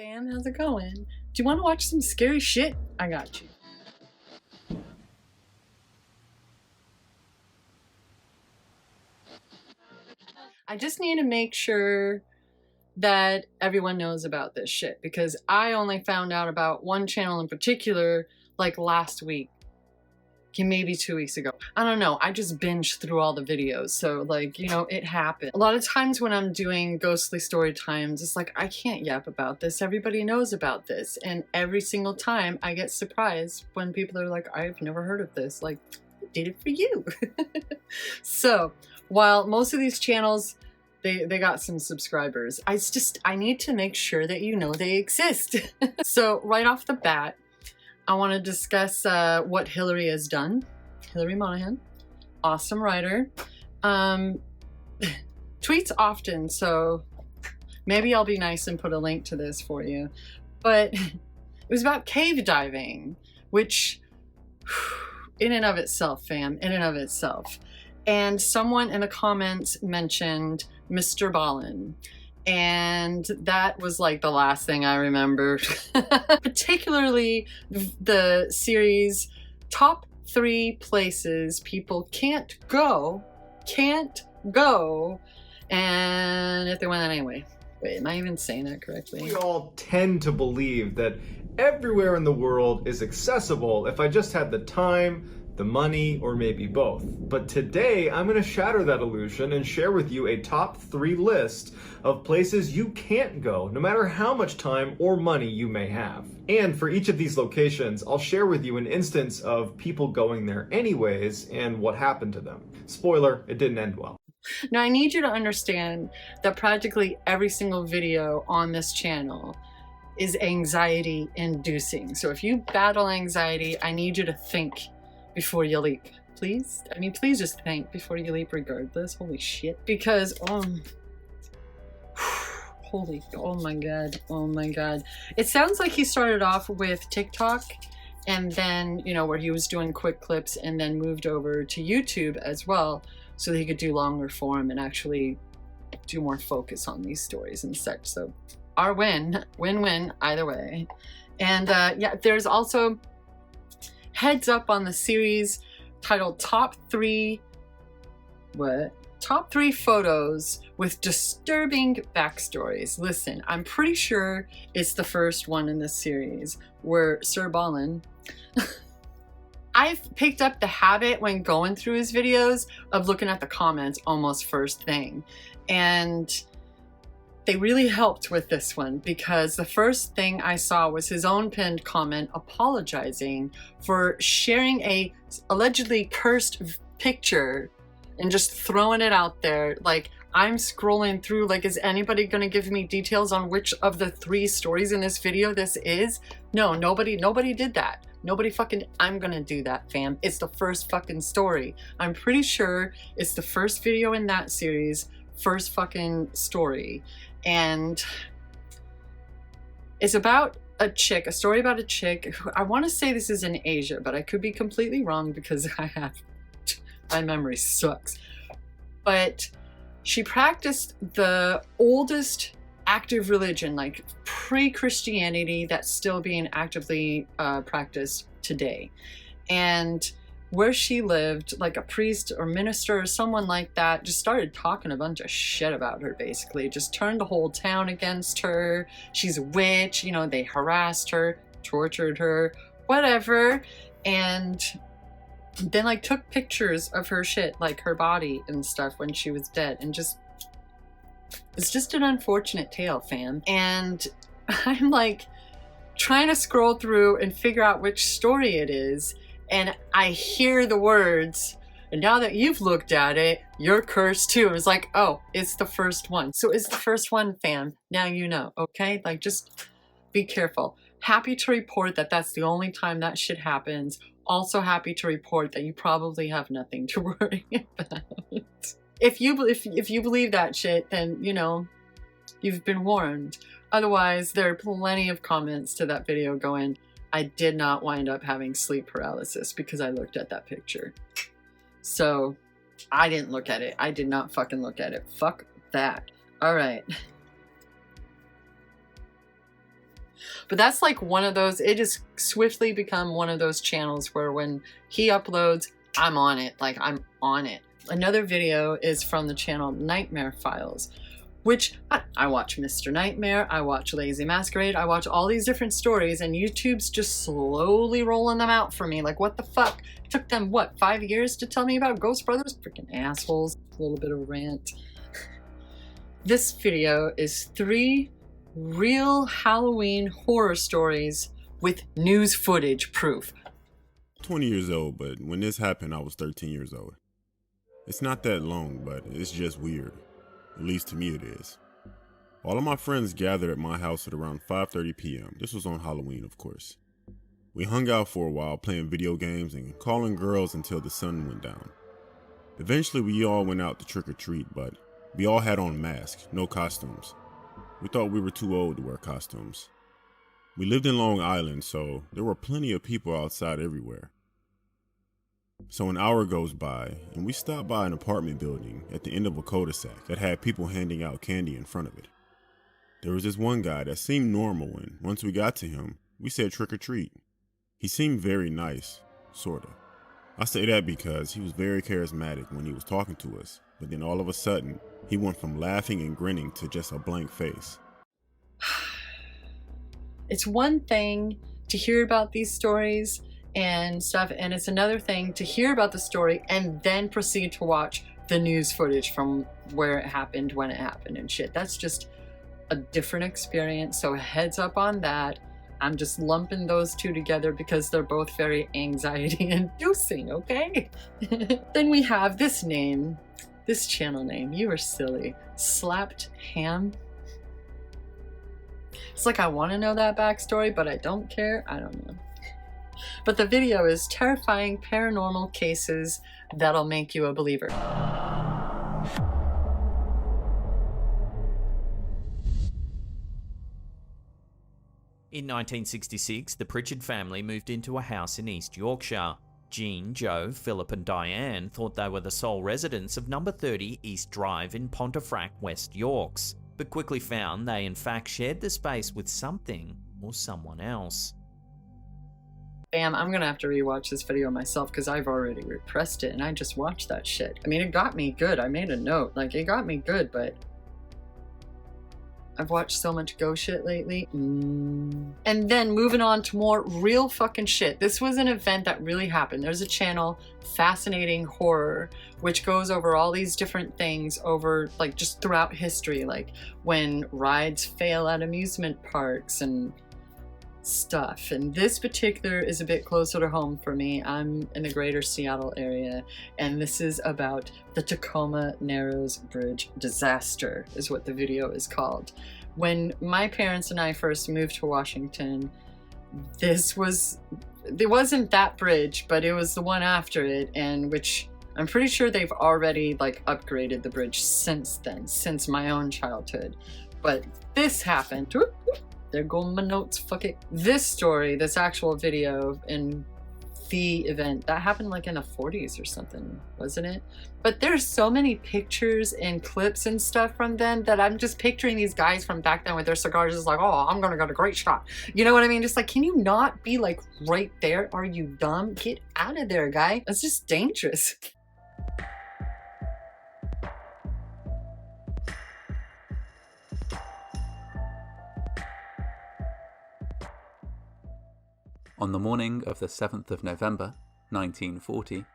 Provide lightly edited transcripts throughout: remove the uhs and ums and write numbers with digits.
fam, how's it going? Do you want to watch some scary shit? I got you. I just need to make sure that everyone knows about this shit because I only found out about one channel in particular like last week. Maybe 2 weeks ago. I don't know. I just binged through all the videos. So like, you know, it happened. A lot of times when I'm doing ghostly story times, it's like, I can't yap about this. Everybody knows about this. And every single time I get surprised when people are like, I've never heard of this. Like, I did it for you. So while most of these channels, they got some subscribers, I need to make sure that you know they exist. So right off the bat, I want to discuss what Hillary has done. Hillary Monahan, awesome writer. Tweets often, so maybe I'll be nice and put a link to this for you. But it was about cave diving, which in and of itself, fam, in and of itself. And someone in the comments mentioned MrBallen. And that was like the last thing I remember. Particularly the series top 3 places people can't go, and if they went anyway. Wait, am I even saying that correctly? We all tend to believe that everywhere in the world is accessible if I just had the time, the money, or maybe both. But today I'm going to shatter that illusion and share with you a top 3 list of places you can't go, no matter how much time or money you may have. And for each of these locations, I'll share with you an instance of people going there anyways and what happened to them. Spoiler, it didn't end well. Now I need you to understand that practically every single video on this channel is anxiety inducing. So if you battle anxiety, I need you to think before you leap, please. I mean, please just think before you leap regardless. Holy shit. Because, oh my god. It sounds like he started off with TikTok and then, you know, where he was doing quick clips and then moved over to YouTube as well so that he could do longer form and actually do more focus on these stories and such. So our win-win either way. And yeah, there's also heads up on the series titled Top 3 Photos with Disturbing Backstories. Listen, I'm pretty sure it's the first one in this series where MrBallen I've picked up the habit when going through his videos of looking at the comments almost first thing, and they really helped with this one because the first thing I saw was his own pinned comment apologizing for sharing a allegedly cursed picture and just throwing it out there. Like, I'm scrolling through, like, is anybody gonna give me details on which of the 3 stories in this video this is? No, nobody did that. Nobody fucking, I'm gonna do that, fam. It's the first fucking story. I'm pretty sure it's the first video in that series, first fucking story. And it's about a chick, a story about a chick who, I want to say this is in Asia, but I could be completely wrong because my memory sucks. But she practiced the oldest active religion, like pre-Christianity, that's still being actively practiced today. And where she lived, like a priest or minister or someone like that just started talking a bunch of shit about her, basically. Just turned the whole town against her. She's a witch, you know, they harassed her, tortured her, whatever. And then like took pictures of her shit, like her body and stuff when she was dead. And just, it's just an unfortunate tale, fam. And I'm like trying to scroll through and figure out which story it is. And I hear the words, and now that you've looked at it, you're cursed too. It was like, oh, it's the first one. So it's the first one, fam. Now you know, okay? Like, just be careful. Happy to report that that's the only time that shit happens. Also happy to report that you probably have nothing to worry about. If you believe that shit, then, you know, you've been warned. Otherwise, there are plenty of comments to that video going, I did not wind up having sleep paralysis because I looked at that picture. So I didn't look at it. I did not fucking look at it. Fuck that. All right. But that's like one of those, it has swiftly become one of those channels where when he uploads, I'm on it. Like, I'm on it. Another video is from the channel Nightmare Files, which I watch Mr. Nightmare, I watch Lazy Masquerade, I watch all these different stories, and YouTube's just slowly rolling them out for me. Like, what the fuck? It took them, what, 5 years to tell me about Ghost Brothers? Freaking assholes. A little bit of a rant. This video is 3 real Halloween horror stories with news footage proof. 20 years old, but when this happened, I was 13 years old. It's not that long, but it's just weird. At least to me it is. All of my friends gathered at my house at around 5:30 p.m. This was on Halloween, of course. We hung out for a while playing video games and calling girls until the sun went down. Eventually we all went out to trick or treat, but we all had on masks, no costumes. We thought we were too old to wear costumes. We lived in Long Island, so there were plenty of people outside everywhere. So an hour goes by, and we stop by an apartment building at the end of a cul-de-sac that had people handing out candy in front of it. There was this one guy that seemed normal, and once we got to him, we said trick or treat. He seemed very nice, sorta. I say that because he was very charismatic when he was talking to us, but then all of a sudden, he went from laughing and grinning to just a blank face. It's one thing to hear about these stories and stuff, and it's another thing to hear about the story and then proceed to watch the news footage from where it happened, when it happened and shit. That's just a different experience, so heads up on that. I'm just lumping those two together because they're both very anxiety inducing, okay? Then we have this name, this channel name, you are silly, Slapped Ham. It's like I want to know that backstory, but I don't care. I don't know. But the video is terrifying paranormal cases that'll make you a believer. In 1966, the Pritchard family moved into a house in East Yorkshire. Jean, Joe, Philip and Diane thought they were the sole residents of number 30 East Drive in Pontefract, West Yorks, but quickly found they in fact shared the space with something or someone else. Bam, I'm gonna have to rewatch this video myself because I've already repressed it and I just watched that shit. I mean, it got me good. I made a note. Like, it got me good, but I've watched so much ghost shit lately. And then moving on to more real fucking shit. This was an event that really happened. There's a channel, Fascinating Horror, which goes over all these different things over, like, just throughout history, like when rides fail at amusement parks and stuff. And this particular is a bit closer to home for me. I'm in the greater Seattle area, and this is about the Tacoma Narrows Bridge disaster, is what the video is called. When my parents and I first moved to Washington, it wasn't that bridge, but it was the one after it, and which I'm pretty sure they've already like upgraded the bridge since then, since my own childhood. But this happened. There go my notes, fuck it. This story, this actual video in the event, that happened like in the 40s or something, wasn't it? But there's so many pictures and clips and stuff from then that I'm just picturing these guys from back then with their cigars just like, oh, I'm gonna get a great shot. You know what I mean? Just like, can you not be like right there? Are you dumb? Get out of there, guy. That's just dangerous. On the morning of the 7th of November, 1940,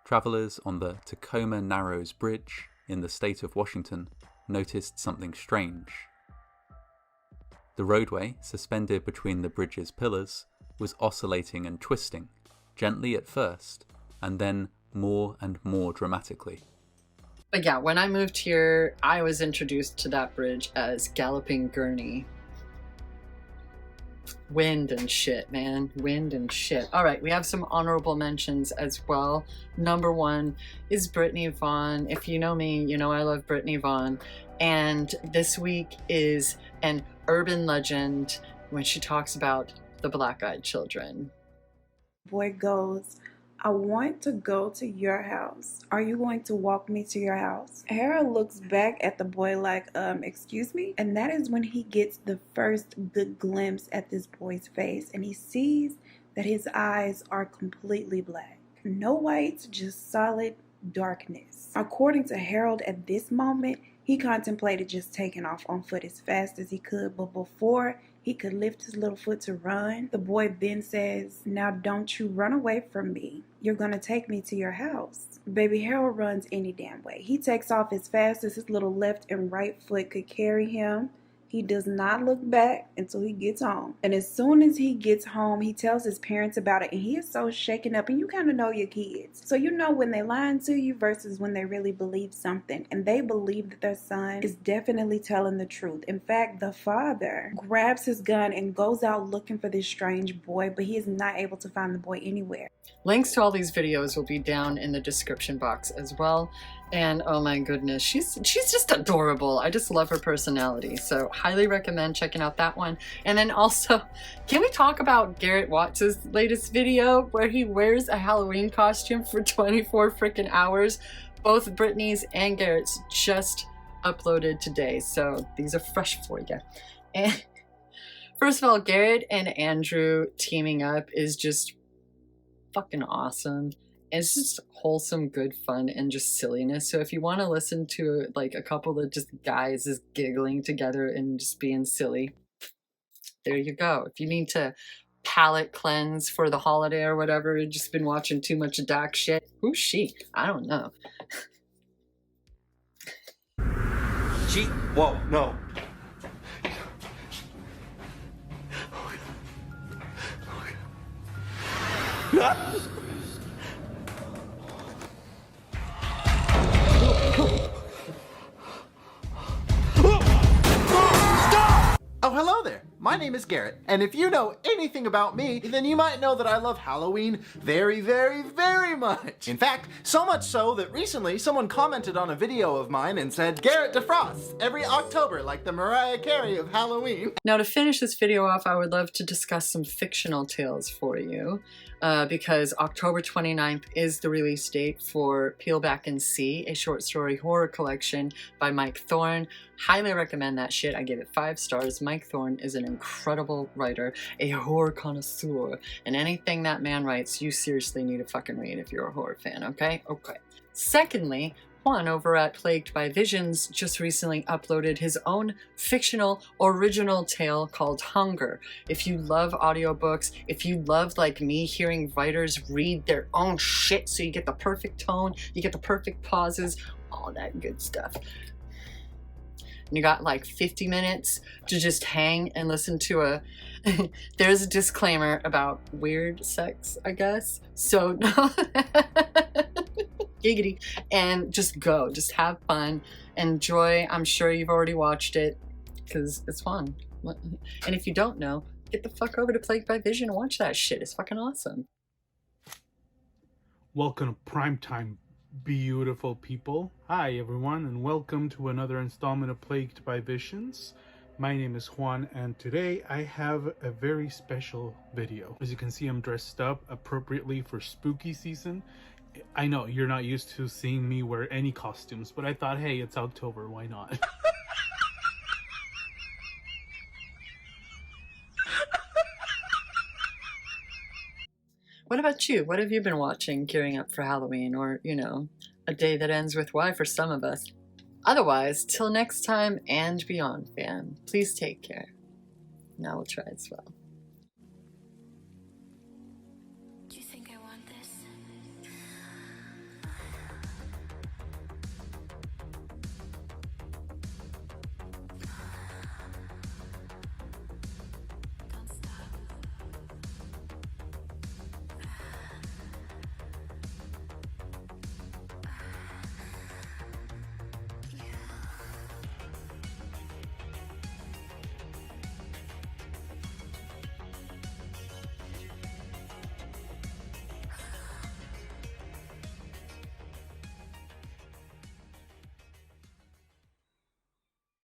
travellers on the Tacoma Narrows Bridge in the state of Washington noticed something strange. The roadway, suspended between the bridge's pillars, was oscillating and twisting, gently at first, and then more and more dramatically. But yeah, when I moved here, I was introduced to that bridge as Galloping Gurney. Wind and shit, man. Wind and shit. All right, we have some honorable mentions as well. Number 1 is Brittney Vaughn. If you know me, you know I love Brittney Vaughn. And this week is an urban legend when she talks about the black-eyed children. Boy goes I want to go to your house. Are you going to walk me to your house? Harold looks back at the boy like, excuse me? And that is when he gets the first good glimpse at this boy's face, and he sees that his eyes are completely black. No whites, just solid darkness. According to Harold, at this moment, he contemplated just taking off on foot as fast as he could, but before he could lift his little foot to run, the boy then says, "Now don't you run away from me. You're gonna take me to your house." Baby Harold runs any damn way. He takes off as fast as his little left and right foot could carry him. He does not look back until he gets home. And as soon as he gets home, he tells his parents about it, and he is so shaken up. And you kind of know your kids. So you know when they lying to you versus when they really believe something. And they believe that their son is definitely telling the truth. In fact, the father grabs his gun and goes out looking for this strange boy, but he is not able to find the boy anywhere. Links to all these videos will be down in the description box as well. And oh my goodness, she's just adorable. I just love her personality. So highly recommend checking out that one. And then also, can we talk about Garrett Watts' latest video where he wears a Halloween costume for 24 freaking hours? Both Brittney's and Garrett's just uploaded today. So these are fresh for you. And first of all, Garrett and Andrew teaming up is just fucking awesome. It's just wholesome, good fun, and just silliness. So if you want to listen to like a couple of just guys just giggling together and just being silly, there you go. If you need to palate cleanse for the holiday or whatever, you've just been watching too much dark shit. Who's she? I don't know. She? Whoa, no. Oh, hello there. My name is Garrett, and if you know anything about me, then you might know that I love Halloween very, very, very much. In fact, so much so that recently someone commented on a video of mine and said, "Garrett defrosts every October like the Mariah Carey of Halloween." Now to finish this video off, I would love to discuss some fictional tales for you. Because October 29th is the release date for Peel Back and See, a short story horror collection by Mike Thorn. Highly recommend that shit. I give it 5 stars. Mike Thorn is an incredible writer, a horror connoisseur, and anything that man writes, you seriously need to fucking read if you're a horror fan, okay? Okay. Secondly, Juan over at Plagued by Visions just recently uploaded his own fictional original tale called Hunger. If you love audiobooks, if you love, like me, hearing writers read their own shit so you get the perfect tone, you get the perfect pauses, all that good stuff. And you got like 50 minutes to just hang and listen to a... There's a disclaimer about weird sex, I guess. So... Giggity. And just go. Just have fun. Enjoy. I'm sure you've already watched it because it's fun. And if you don't know, get the fuck over to Plagued by Vision and watch that shit. It's fucking awesome. Welcome to Primetime, beautiful people. Hi everyone, and welcome to another installment of Plagued by Visions. My name is Juan, and today I have a very special video. As you can see, I'm dressed up appropriately for spooky season. I know you're not used to seeing me wear any costumes, but I thought, hey, it's October, why not? What about you? What have you been watching gearing up for Halloween, or, you know, a day that ends with Y for some of us? Otherwise, till next time and beyond, fam, please take care. Now we'll try as well.